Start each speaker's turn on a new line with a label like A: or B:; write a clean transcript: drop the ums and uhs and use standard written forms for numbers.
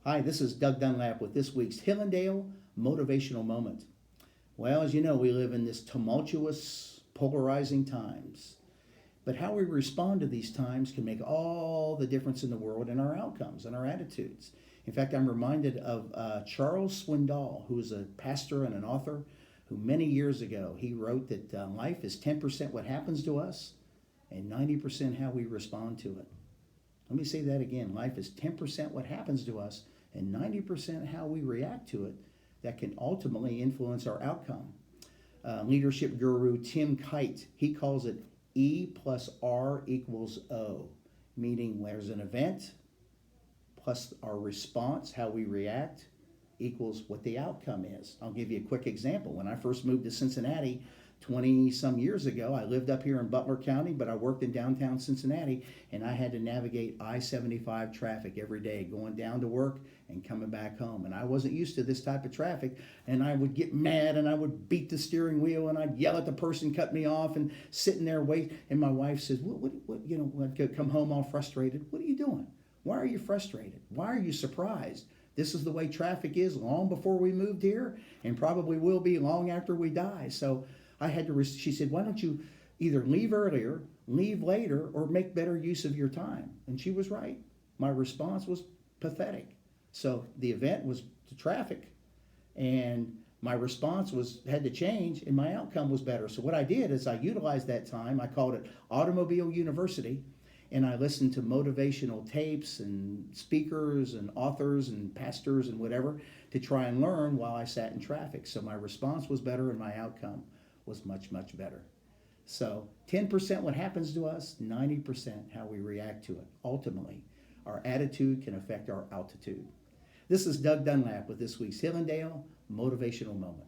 A: Hi, this is Doug Dunlap with this week's Hillandale Motivational Moment. Well, as you know, we live in this tumultuous, polarizing times. But how we respond to these times can make all the difference in the world in our outcomes and our attitudes. In fact, I'm reminded of Charles Swindoll, who is a pastor and an author, who many years ago he wrote that life is 10% what happens to us and 90% how we respond to it. Let me say that again. Life is 10% what happens to us and 90% how we react to it that can ultimately influence our outcome. Leadership guru Tim Kight, he calls it E plus R equals O, meaning there's an event plus our response, how we react, equals what the outcome is. I'll give you a quick example. When I first moved to Cincinnati 20 some years ago, I lived up here in Butler County, but I worked in downtown Cincinnati, and I had to navigate I-75 traffic every day, going down to work and coming back home. And I wasn't used to this type of traffic, and I would get mad and I would beat the steering wheel and I'd yell at the person cut me off and sitting there wait. And my wife says, I'd come home all frustrated. What are you doing? Why are you frustrated? Why are you surprised? This is the way traffic is long before we moved here and probably will be long after we die. So I had to, she said, why don't you either leave earlier, leave later, or make better use of your time? And she was right. My response was pathetic. So the event was the traffic, and my response had to change, and my outcome was better. So what I did is I utilized that time. I called it Automobile University, and I listened to motivational tapes and speakers and authors and pastors and whatever to try and learn while I sat in traffic. So my response was better, and my outcome was much, much better. So 10% what happens to us, 90% how we react to it. Ultimately, our attitude can affect our altitude. This is Doug Dunlap with this week's Hillandale Motivational Moment.